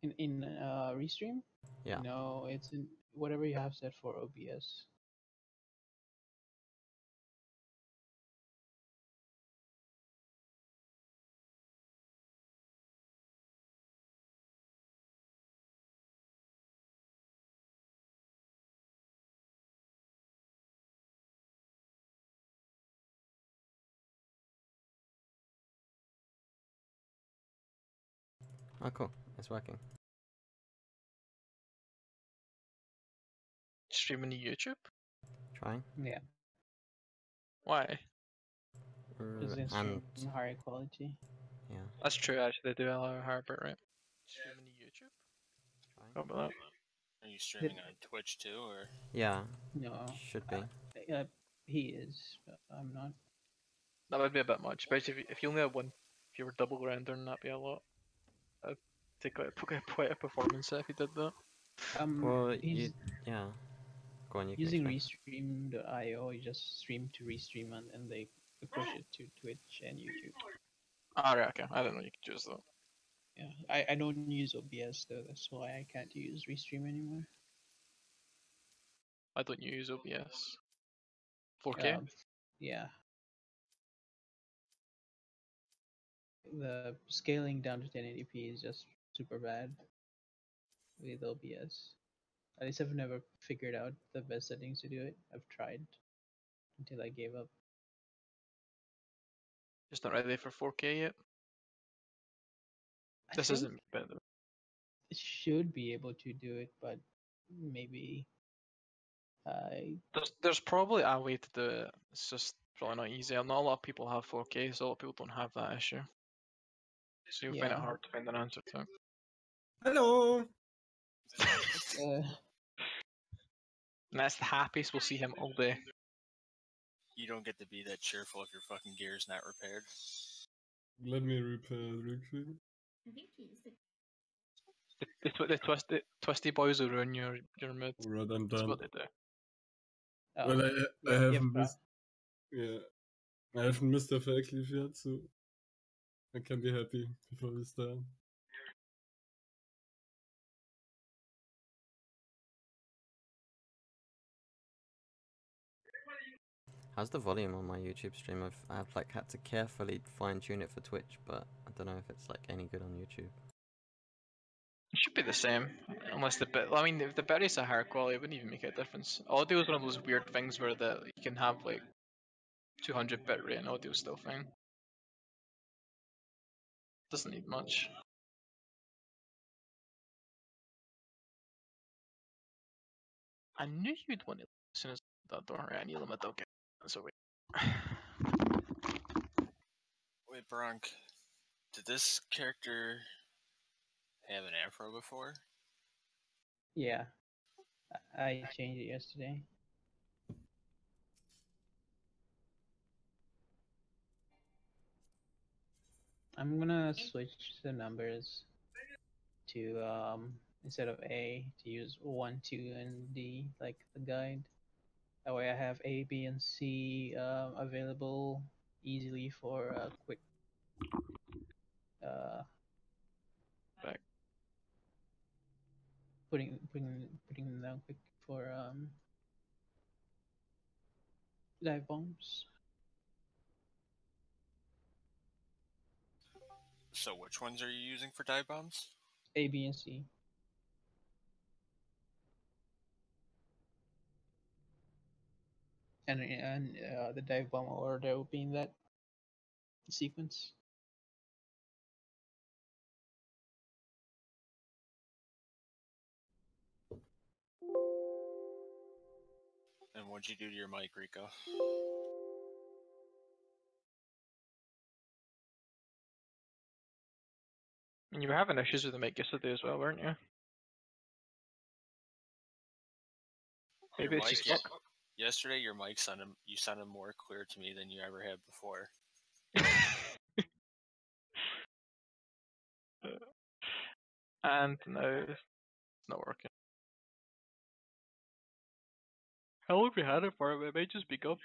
In Restream? Yeah. No, it's in whatever you have set for OBS. Oh, cool. It's working. Streaming to YouTube? Trying. Yeah, Why? because it's And stream higher quality. yeah. That's true, actually, they do allow a higher bitrate. Streaming to YouTube? Trying. How about that? Are you streaming on Twitch too, or? Yeah. No, Should be. he is, but I'm not. That would be a bit much, especially if you only had one, if you were double rendering, that'd be a lot. I'd take quite a performance if you did that. Well, He's yeah. Go on, you using can explain. Restream.io. You just stream to Restream and they push it to Twitch and YouTube. Ah, right, okay. I didn't know you could use that. Yeah, I don't use OBS though. That's why I can't use Restream anymore. I don't use OBS. 4K? Yeah. The scaling down to 1080p is just super bad with OBS. At least I've never figured out the best settings to do it. I've tried until I gave up. Just not ready for 4K yet. I This think isn't better. it should be able to do it, but maybe There's probably a way to do it. It's just probably not easy. Not a lot of people have 4K, so a lot of people don't have that issue. So you'll find it yeah. hard to find an answer to. Hello. Uh, And that's the happiest we'll see him all day. You don't get to be that cheerful if your fucking gear's not repaired. Let me repair real quick. The twisty boys will ruin your mood. Alright, I'm That's done. what they do. oh, Well, I yeah, haven't missed. Yeah, I haven't missed the fake leave yet, so I can be happy before we start. How's the volume on my YouTube stream? I've like had to carefully fine tune it for Twitch, but I don't know if it's like any good on YouTube. It should be the same, unless the bit. I mean, if the bitrate's a higher quality, it wouldn't even make a difference. Audio is one of those weird things where you can have like 200 bitrate and audio is still fine. Doesn't need much. I knew you'd want it as soon as that door. Right, I need limit. Okay, so wait. Wait, Bronk, did this character have an afro before? Yeah, I changed it yesterday. I'm gonna switch the numbers to instead of A to use 1, 2, and D like the guide. That way I have A, B, and C available easily for quick Back. putting them down quick for dive bombs. So which ones are you using for dive bombs? A, B, and C. And the dive bomb order will be in that sequence. And what'd you do to your mic, Rico? And you were having issues with the mic yesterday as well, weren't you? Maybe Your it's mic, just luck. yesterday, your mic sounded more clear to me than you ever had before. And now it's not working. How long have we had it for? It may just be gone.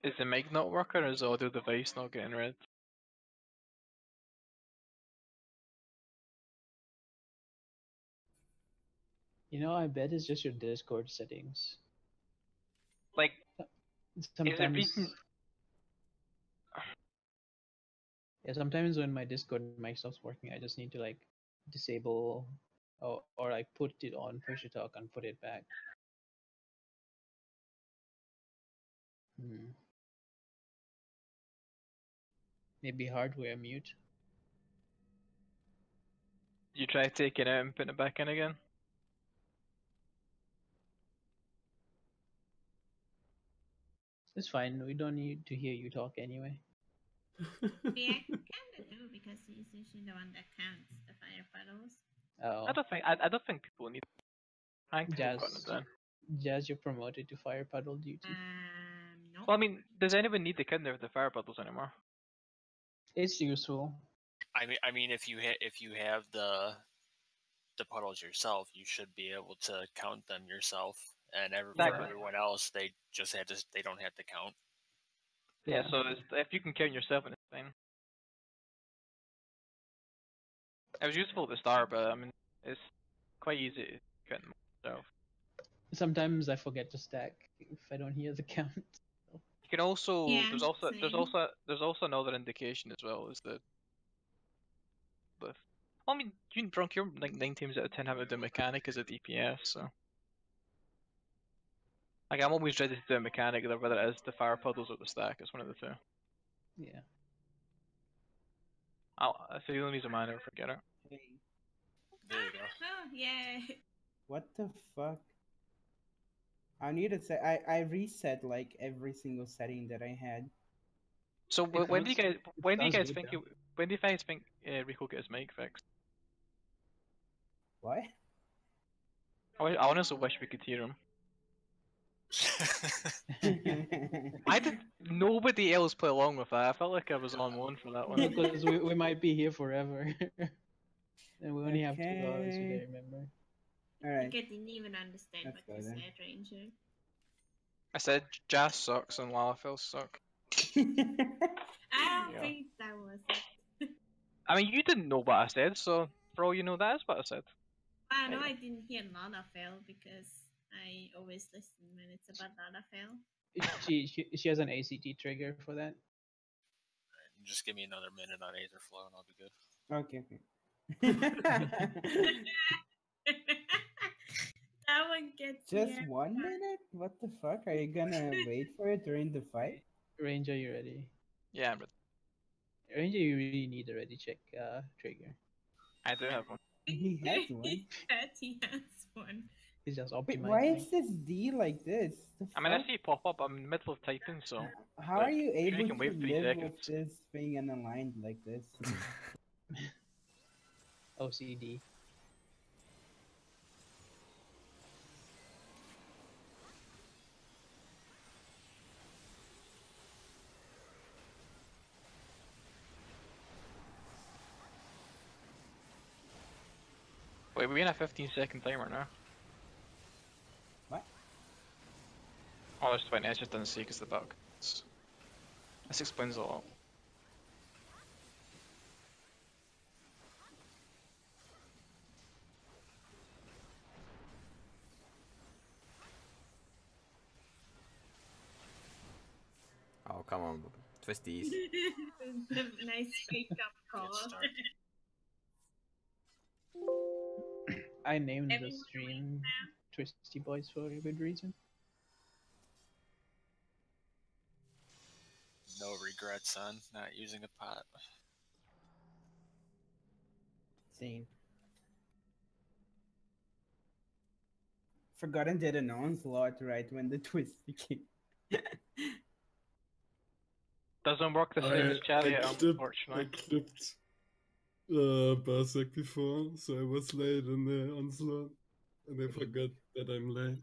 Is the mic not working or is the audio device not getting read? You know, I bet it's just your Discord settings. Like, is it Sometimes, reading? yeah, sometimes when my Discord mic stops working, I just need to like disable or like put it on push to talk and put it back. Hmm. Maybe hardware mute. You try taking it out and putting it back in again? It's fine. We don't need to hear you talk anyway. Yeah, kind of do because he's usually the one that counts the fire puddles. Oh, I don't think people need. I think we've gotten it Jazz, done. Jazz, you're promoted to fire puddle duty. Nope. Well, I mean, does anyone need the kidney with the fire puddles anymore? It's useful. I mean, if you have the puddles yourself, you should be able to count them yourself. And for Exactly. everyone else, they just had to. They don't have to count. Yeah. So if you can count yourself, it's fine. It was useful at the start, but I mean, it's quite easy to count them myself. Sometimes I forget to stack if I don't hear the count. You can also Yeah, there's also another indication as well is that I mean, you drunk, you're like 9 times out of 10 having to do mechanic as a DPS, so like I'm always ready to do a mechanic, whether it is the fire puddles or the stack. It's one of the two. Yeah. That's the only reason why I never forget it. Hey, There you go. Oh, yeah. what the fuck? I need to say I reset like every single setting that I had. So when do you guys sounds good, think though. when do you guys think Rico get his mic fixed? What? I honestly wish we could hear him. I did. Nobody else play along with that. I felt like I was on one for that one. Because we might be here forever. And we only have 2 hours, you Okay. gotta remember. Alright. I didn't even understand Let's what go you then. said, Ranger. I said Jazz sucks and Lanael suck. I don't Yeah. think that was it. I mean, you didn't know what I said, so for all you know, that is what I said. I know Yeah. I didn't hear Lanael because I always listen when it's about Lanael. She has an ACT trigger for that. Just give me another minute on Aetherflow, and I'll be good. Okay, okay. That one gets Just me. 1 minute? What the fuck? Are you gonna wait for it during the fight? Ranger, you ready? Yeah, but Ranger, you really need a ready check trigger. I do have one. He has one. He has one. He's just Wait, optimizing. why is this D like this? The I mean, I fuck? see it pop up. I'm in the middle of typing, so How are you sure you able can to wait 3 live seconds. with this thing unaligned like this? OCD. Wait, we're in a 15-second timer now. What? Oh, that's fine. I just didn't see because the bug. This explains a lot. Oh, come on. Twisties. Nice wake up call. Good start. I named the Everyone stream Twisty Boys for a good reason. No regrets on not using a pot. Same. Forgotten did an onslaught right when the twist became. Doesn't work the same as Chariot, I unfortunately. clipped Berserk before, so I was late in the onslaught, and I forgot that I'm late.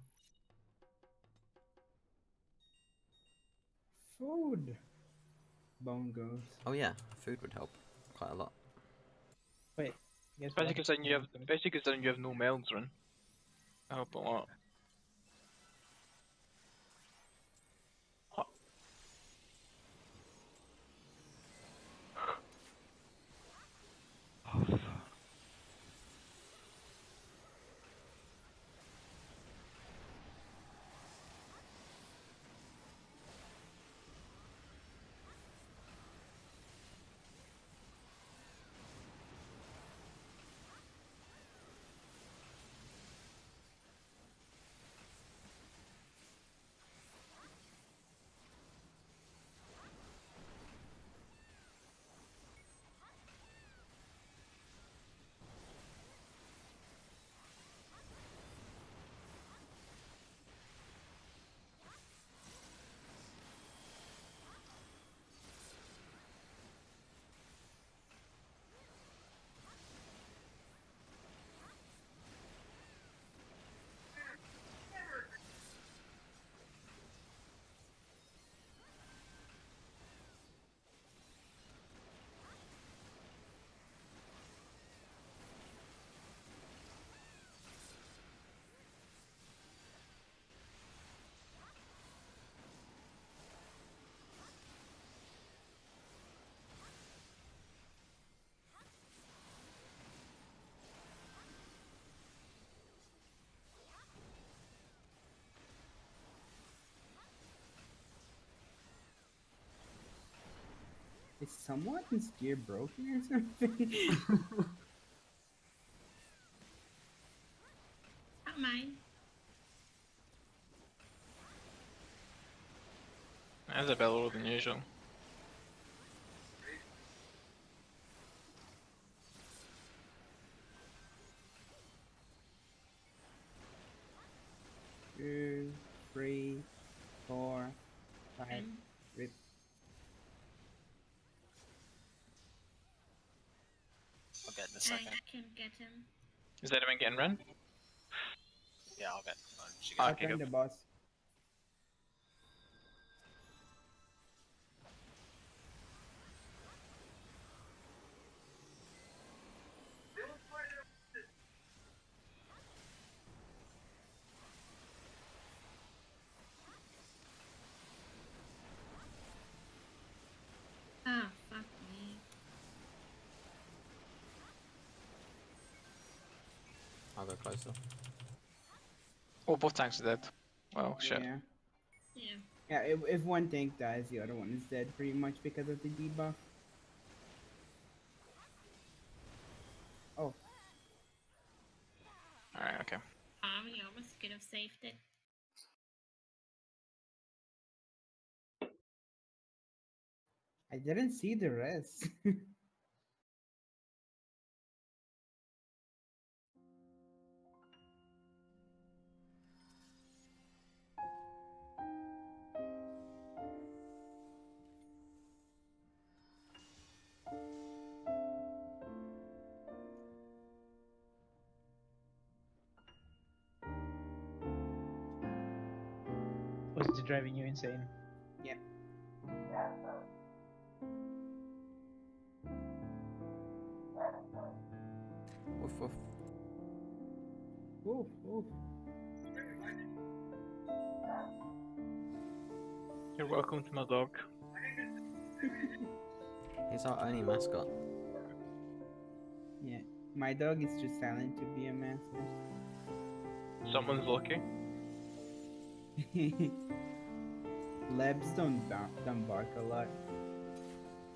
Food. Bone goes. Oh yeah, food would help quite a lot. Wait, guess Especially what? considering you have no melons run. I hope a lot. someone's gear broken or something? Not mine. That's a bit lower than usual. Two, three, four, five. Rinn. Rip. I'll get in a I second. can get him. Is anyone getting Rinn? Yeah, I'll get. She Ah, got okay, Open good. the boss. Oh, fuck me. I'll go closer. Oh, both tanks are dead. Well, shit. Yeah. Yeah. Yeah, if one tank dies, the other one is dead pretty much because of the debuff. Oh, Alright, okay. We almost could have saved it. I didn't see the rest. What's driving you insane? Yeah. Woof woof. Oof, oof. You're welcome to my dog. He's our only mascot. Yeah. My dog is too silent to be a mascot. Someone's lucky. Labs don't bark a lot.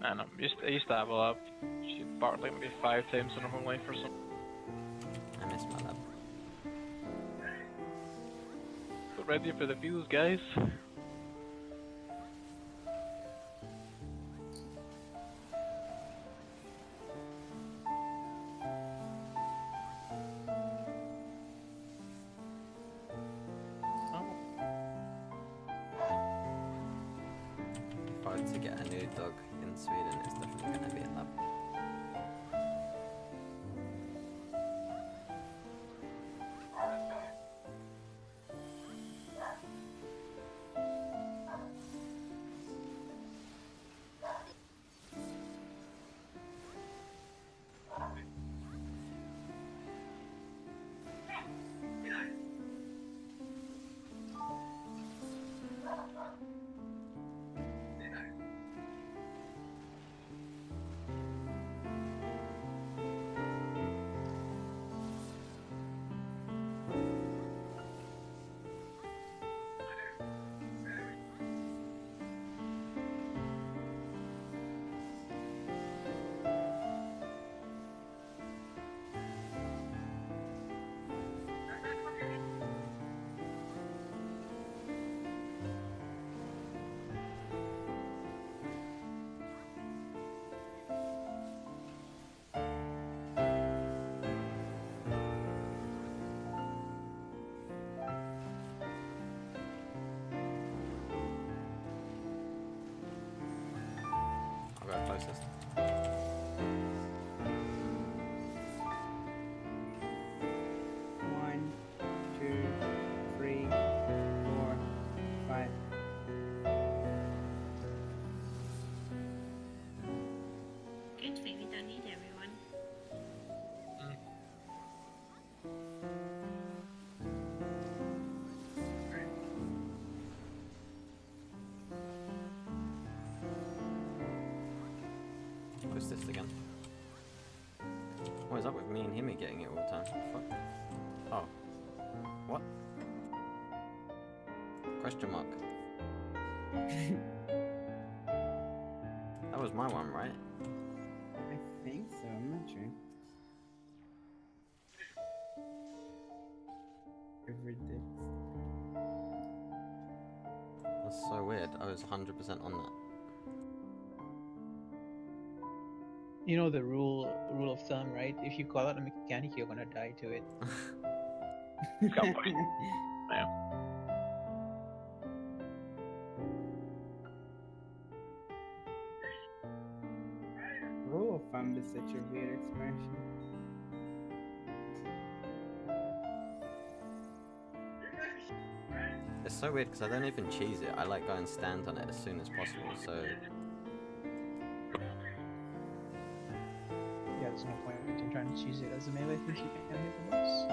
I know. I used to have a lab. She barked like maybe 5 times in her whole life or something. I miss my lab. Get ready for the fields, guys. If I were to get a new dog in Sweden, it's definitely going to be a lab. I'll go closest. One, two, three, four, five. Good thing we don't need everyone. What's this again? What is up with me and him getting it all the time? Fuck. Oh. What? Question mark. That was my one, right? I think so. I'm not sure. Verdicts. That's so weird. I was 100% on that. You know the rule of thumb, right? If you call out a mechanic, you're gonna die to it. Got point. Yeah. Rule of thumb is such a weird expression. It's so weird because I don't even cheese it. I like go and stand on it as soon as possible. So Yeah, there's no point in trying to choose it as a melee since you can't hit the boss.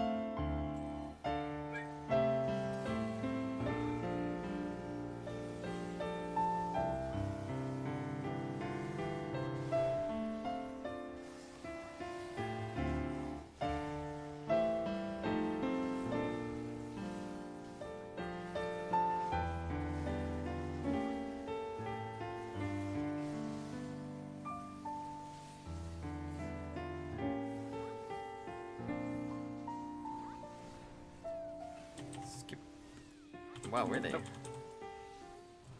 skip. Wow, really?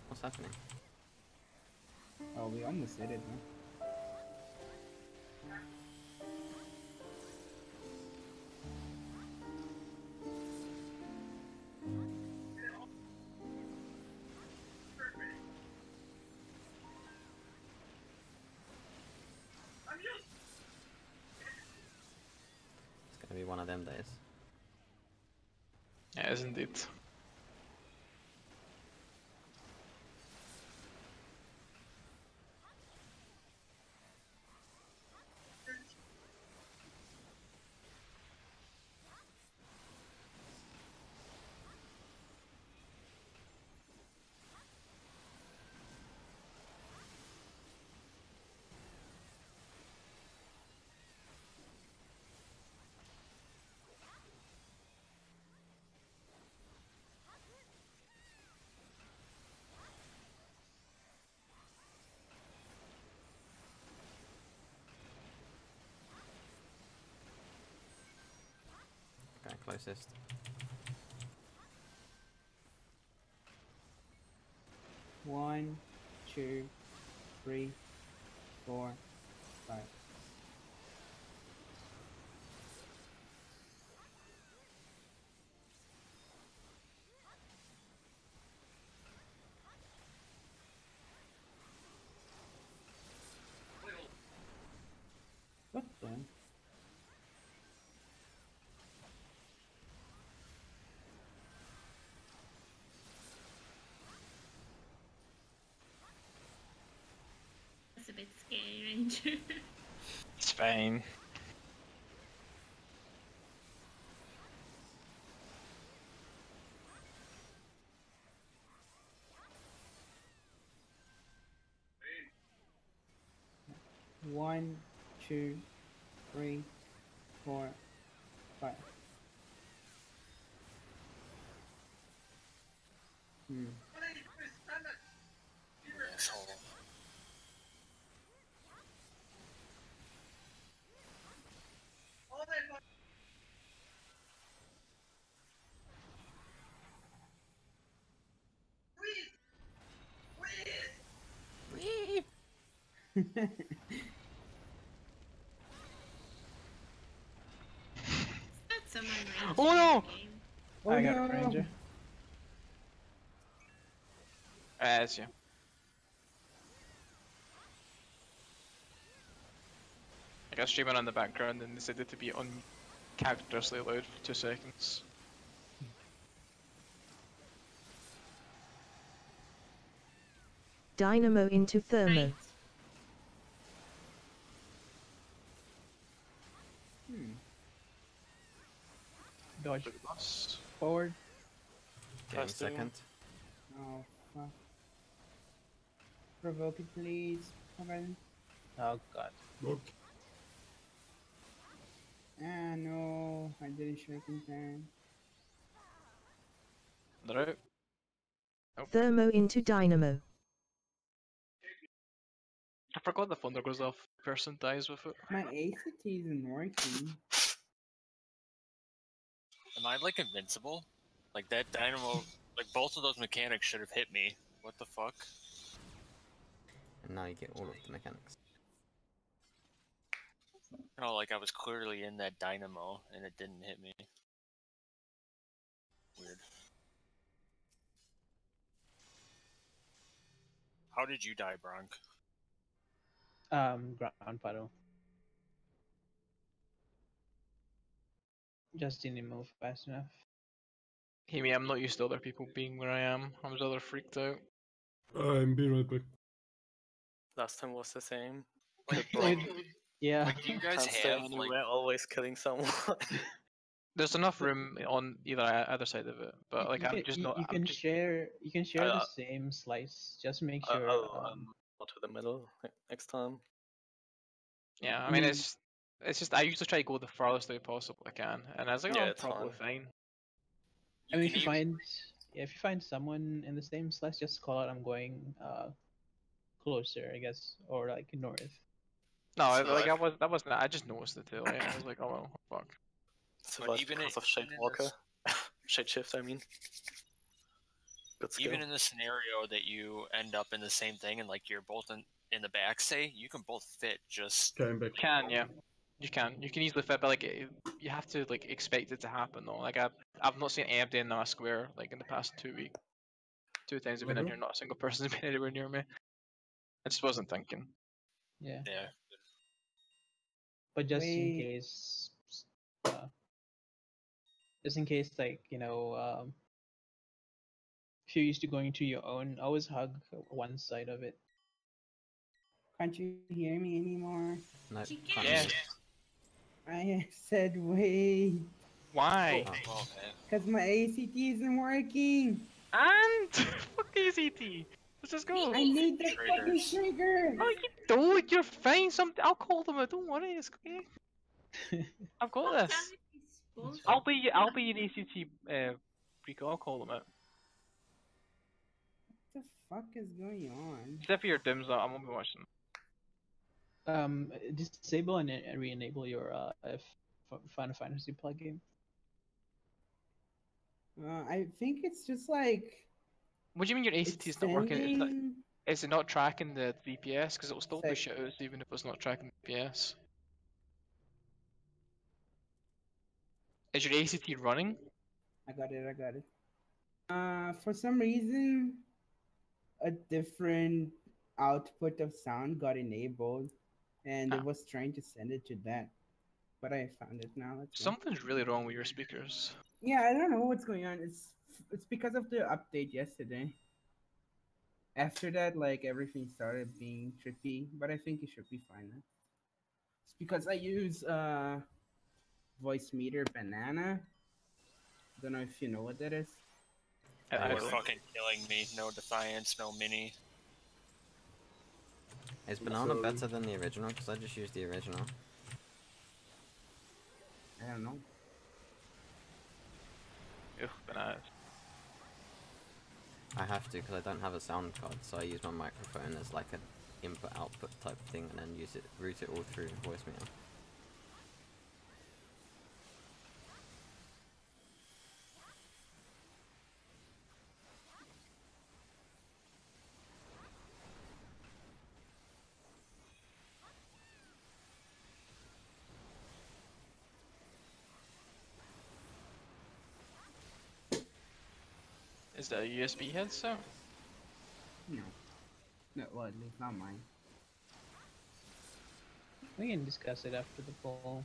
What's happening? Oh, we almost did it, man. It's gonna be one of them days. Yeah, it is indeed. Okay, closest. One, 2, 3, 4, 5. What the? That's a bit scary, Ranger. It's fine. One, 2, 3, 4, 5. Asshole. That's someone Ranger Oh no! in the game. I got no. a ranger. As you. I got streaming on the background and decided to be uncharacteristically loud for 2 seconds. Dynamo into thermo. Right. Dodge Boss. forward. Give me a Testing. second. Oh, fuck. Provoke it, please. Okay. Oh god. Look. Ah, no. I didn't strike in time. They're out. Thermo into dynamo. I forgot the thunder goes off. Person dies with it. My ACT isn't working. Am I like invincible? Like that dynamo, like both of those mechanics should have hit me. What the fuck? And now you get all of the mechanics. No, like I was clearly in that dynamo and it didn't hit me. Weird. How did you die, Bronk? Ground puddle. Just didn't move fast enough. Hey, me, I'm not used to other people being where I am. I was rather freaked out. I'm be right back. Last time was the same. Like, Like, yeah. like, do you guys Can't stay have anywhere, like? always killing someone. There's enough room on either side of it, but like I'm just not. You I'm can just. share. You can share the Uh, same slice. Just make I'll, sure. I'll go to the middle next time. Yeah, I I mean mean- it's just I usually try to go the farthest way possible I can, and I was like, oh, Yeah, I'm it's probably fine. I mean, if can you find someone in the same slice, just call out. I'm going closer, I guess, or like north. No, like Survive. that wasn't. I just noticed it too late. I was like, oh well, fuck. Survive even because of even in Shadewalker. this- Shadeshift, I mean. Good skill. Even in the scenario that you end up in the same thing and like you're both in the back, say you can both fit. Just Okay, I'm back. Yeah, you can easily fit, but like you have to like expect it to happen though. Like I've not seen anybody in my square like in the past 2 weeks. 2 times I've been in here, not a single person's been anywhere near me. I just wasn't thinking. Yeah. yeah. But just in Wait. case, like if you're used to going to your own, always hug one side of it. Can't you hear me anymore? Nope, She can't can. hear Yeah. you. I said wait, Why? Oh. Oh, okay. because my ACT isn't working. And fuck ACT. Let's just go. I need the fucking Traitors. trigger. Oh, you don't. You're fine. I'll call them out. Don't worry. It's okay. I've got Don't this. tell me it's bullshit. I'll be an ACT. Rico. I'll call them out. What the fuck is going on? Except for your dims, I won't be watching. Disable and re-enable your Final Fantasy plugin. I think it's just like What do you mean your ACT is not working? extending. Is it not tracking the VPS? Because it'll still Sec- push it out even if it's not tracking the VPS. Is your ACT running? I got it. For some reason, a different output of sound got enabled, and Ah. it was trying to send it to that. But I found it now. Let's go. Something's really wrong with your speakers. Yeah, I don't know what's going on. It's because of the update yesterday. After that, like everything started being trippy, but I think it should be fine now. It's because I use voice meter banana. Don't know if you know what that is. You I are don't. fucking killing me. No Defiance, no Mini. Is Banana Sorry. better than the original? Because I just used the original. I don't know. Ugh, bananas. I have to because I don't have a sound card, so I use my microphone as like an input-output type thing, and then route it all through voice meter. Is that a USB headset? No. No, well, at least not mine. We can discuss it after the poll.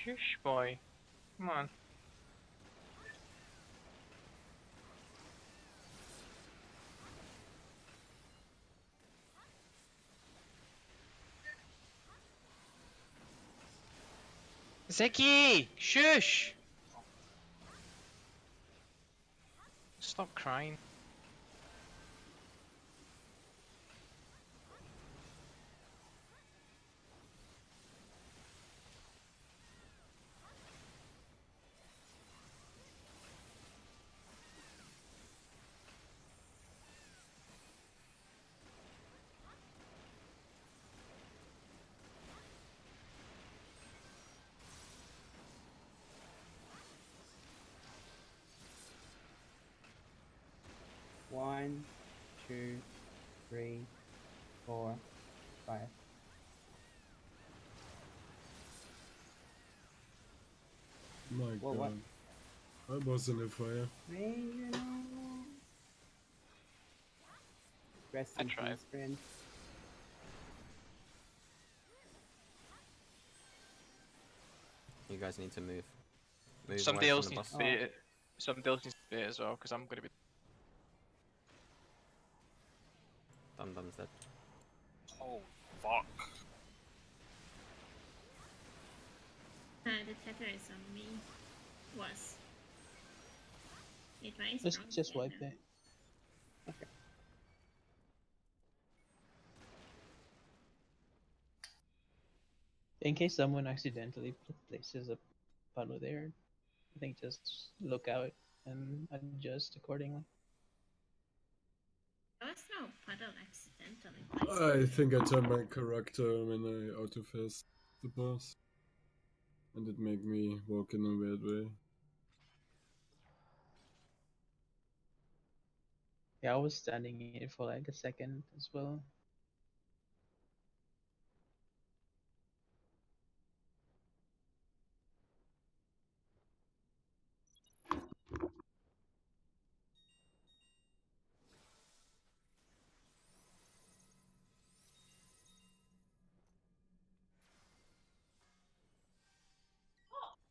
Shush, boy. Come on. Ziggy! Shush! Stop crying. One, 2, 3, 4, 5. My Whoa, god. what? I was in the fire. Major. Rest I in tried. peace, friend. You guys need to move. Move Somebody away else from the needs boss. to be. Somebody else needs to be as well, because I'm gonna be. Dum-Dum's dead. Oh, fuck. The tether is on me. Was. It very Just strong just wipe tether. it. In case someone accidentally places a puddle there, I think just look out and adjust accordingly. There was no puddle accidentally placed. I think I turned my character when I auto-faced the boss. And it made me walk in a weird way. Yeah, I was standing in it for like a second as well.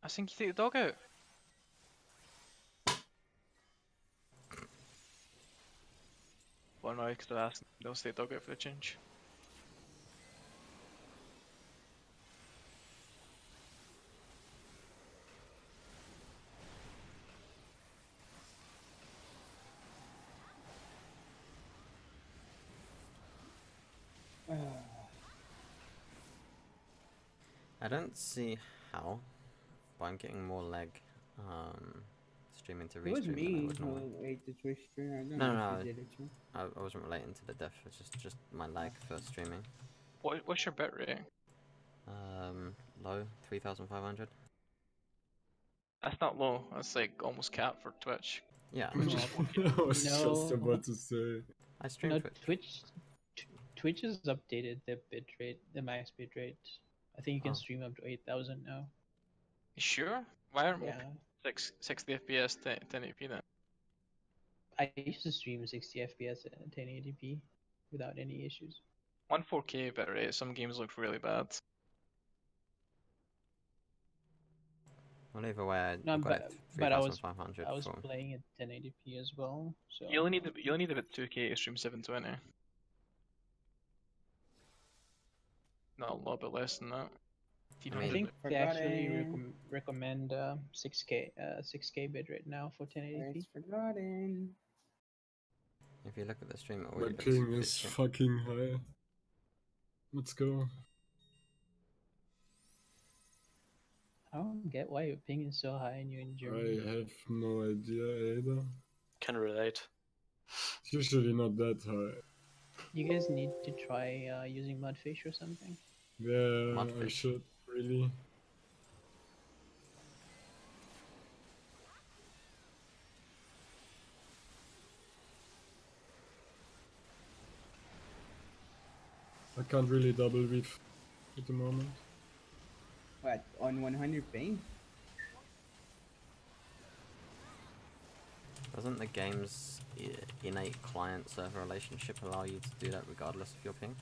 I think you take the dog out. Well, no, because they'll ask. They'll take the dog out for the change. I don't see how, but I'm getting more lag streaming to It was restream than I me would normally. who ate the Twitch stream. I don't No, know no, if no. you did it too. I wasn't relating to the death. It's just my lag for streaming. What's your bit rate? Low 3,500. That's not low. That's like almost capped for Twitch. Yeah, I was just No. about to say. I stream No, Twitch. Twitch has updated the bitrate, the max bitrate. I think you can Oh. stream up to 8,000 now. You sure? Why aren't more Yeah, 60 FPS 1080p then? I used to stream 60 FPS at 1080p without any issues. 4K bit rate. Some games look really bad. Well, either way, I No, got it but I was 3,500 playing at 1080p as well. So You only need about 2K to stream 720. Not a lot, but less than that. I think they actually Forgotten. recommend 6K 6K bitrate now for 1080p. It's forgotten. If you look at the stream, it My already looks ping is decent. fucking high. Let's go. I don't get why your ping is so high and you're in Germany. I have no idea either. Can relate. It's usually not that high. You guys need to try using Mudfish or something. Yeah, I Mudfish. should really. I can't really double weave at the moment. What, on 100 ping? Doesn't the game's innate client-server relationship allow you to do that regardless of your ping?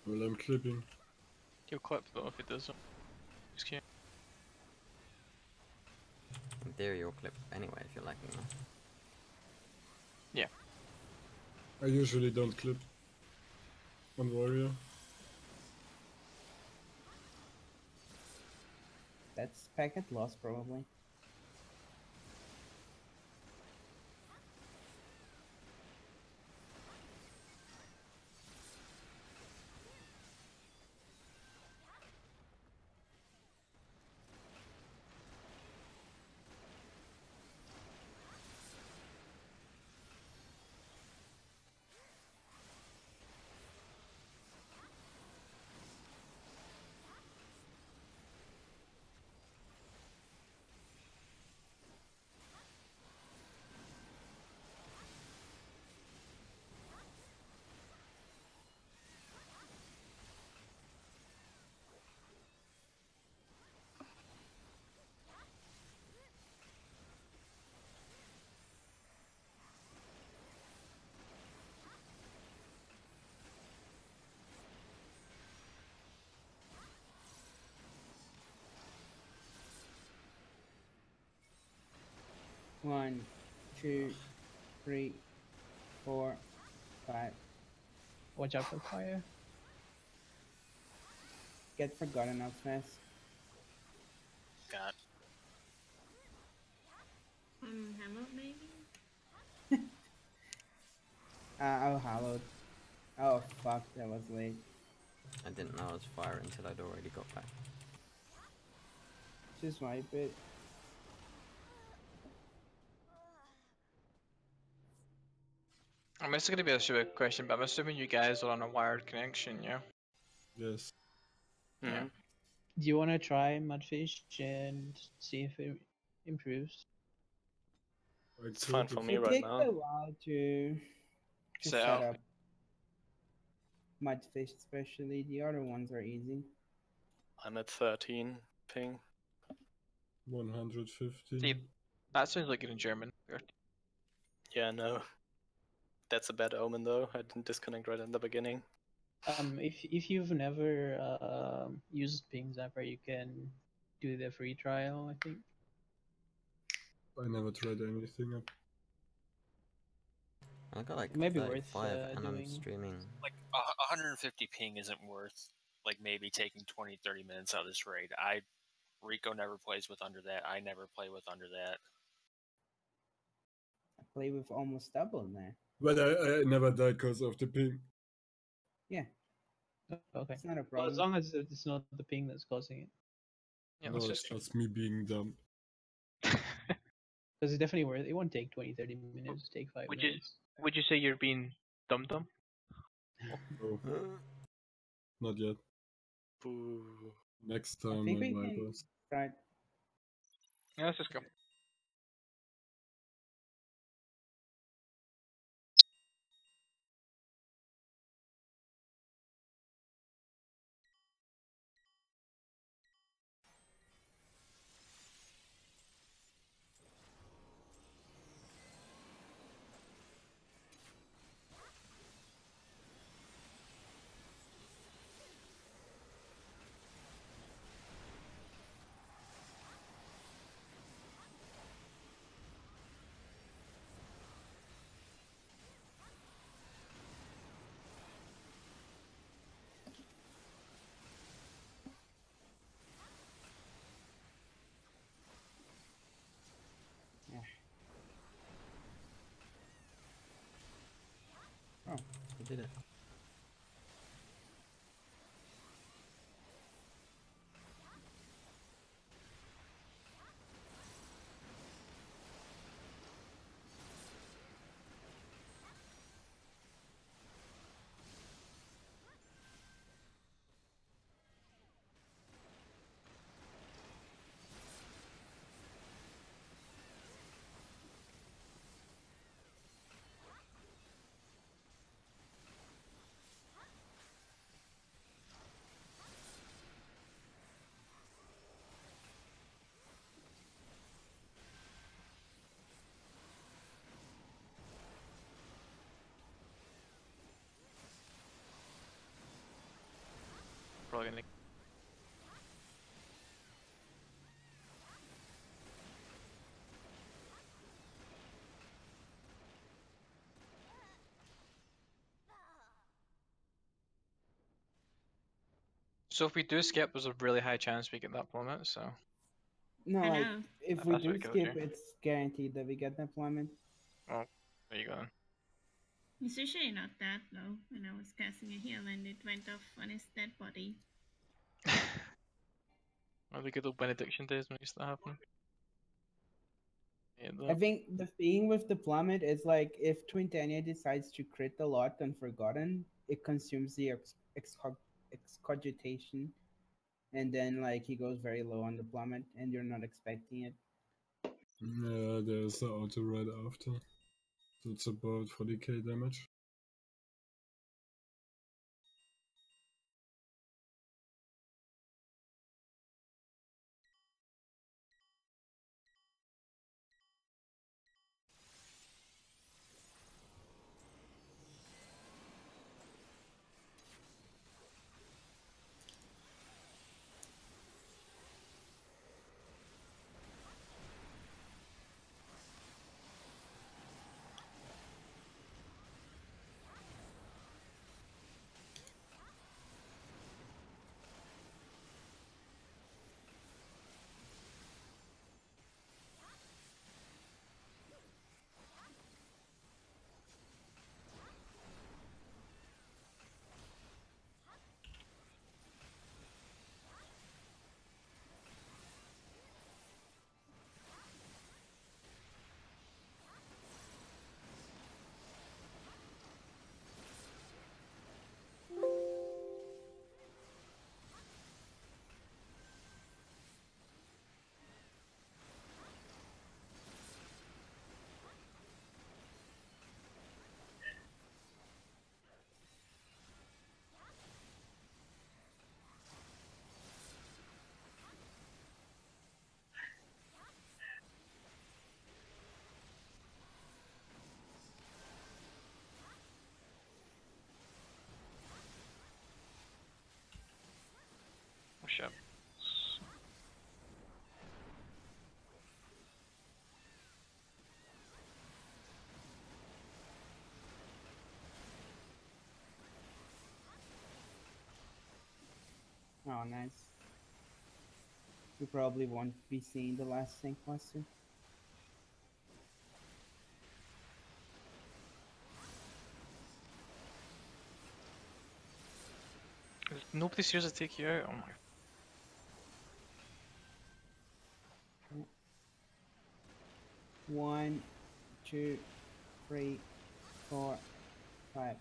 Well, I'm clipping. He'll clip though if he doesn't. XQ. In theory, you'll clip anyway if you're lacking them. Yeah. I usually don't clip on warrior. That's packet loss probably. One, two, three, 4, 5. Watch out for fire. Get forgotten of fast. Got. Hello, maybe? Oh, hallowed. Oh, fuck, that was late. I didn't know I was fire until I'd already got back. Just wipe it. This is gonna be a stupid question, but I'm assuming you guys are on a wired connection, yeah? Yes. Yeah. Do you want to try Mudfish and see if it improves? It's fine for me It right takes now. a while to Set set up. up. Mudfish especially, the other ones are easy. I'm at 13 ping. 150. See, that sounds like it in German. Yeah, no. That's a bad omen though. I didn't disconnect right in the beginning. If you've never used Ping Zapper, you can do the free trial, I think. I never tried anything up. I got like It might be worth 35 and I'm doing. streaming. Like 150 ping isn't worth like maybe taking 20-30 minutes out of this raid. Rico never plays with under that. I never play with under that. I play with almost double there. But I never died because of the ping. Yeah, Okay. it's not a Well, problem. as long as it's not the ping that's causing it. Yeah, No, let's it's just. just me being dumb. Because it's definitely worth it. It won't take 20-30 minutes, take 5 Would you minutes. would you say you're being dumb? Oh, not yet. Boo. Next I time think I we might can us. start. Yeah, let's just go. I did it. So if we do skip, there's a really high chance we get that plummet. So No, I like know. if we That's do what kills skip, you. it's guaranteed that we get the deployment. well, there you go. Then. It's usually not that low. When I was casting a heal and it went off on his dead body. Well, the good old benediction days when it used to happen. Yeah, I think the thing with the plummet is like if Twintania decides to crit a lot on Forgotten, it consumes the excogitation, and then like he goes very low on the plummet, and you're not expecting it. Yeah, there's the auto right after. That's about 40k damage. Oh shit. Oh, nice. We probably won't be seeing the last Sync Cluster. Nobody's here to take you out. Oh my. One, two, three, 4, 5.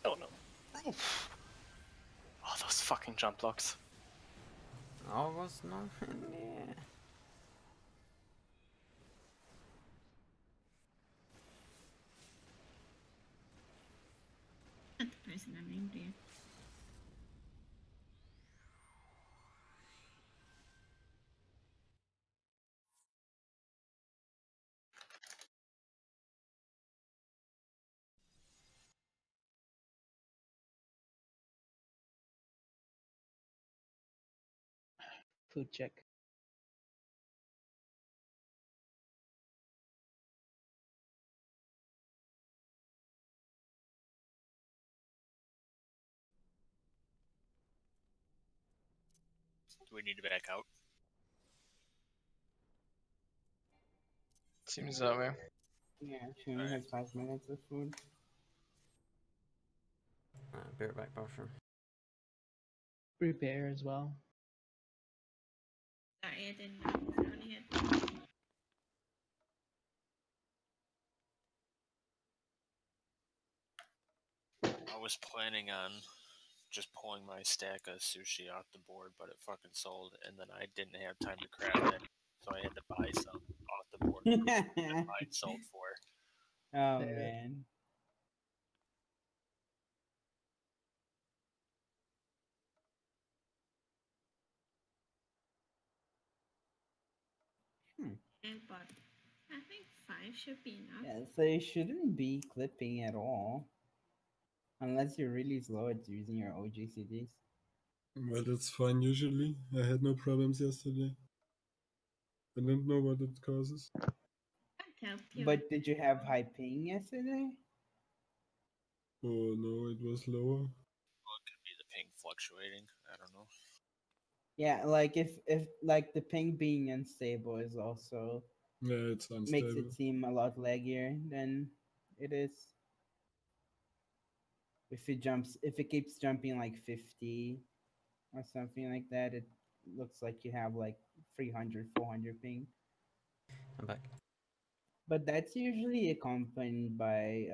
Oh no. Oof. Oh, those fucking jump blocks. Oh, was nothing there. Not the person I'm angry at. Food check. Do we need to back out? Seems that way. Yeah, she only has 5 minutes of food. Be right back, Bushroom. Prepare as well. Sorry, I didn't know. I only had I was planning on just pulling my stack of sushi off the board, but it fucking sold, and then I didn't have time to craft it, so I had to buy some off the board that mine sold for. Oh Yeah. man. but I think 5 should be enough. Yeah, so you shouldn't be clipping at all. Unless you're really slow at using your OGCDs. Well, that's fine usually. I had no problems yesterday. I don't know what it causes. But did you have high ping yesterday? Oh no, it was lower. Well, it could be the ping fluctuating. I don't know. Yeah, like if like the ping being unstable is also Yeah, it's makes unstable. it seem a lot laggier than it is. If it keeps jumping like 50 or something like that, it looks like you have like 300, 400 ping. I'm back. But that's usually accompanied by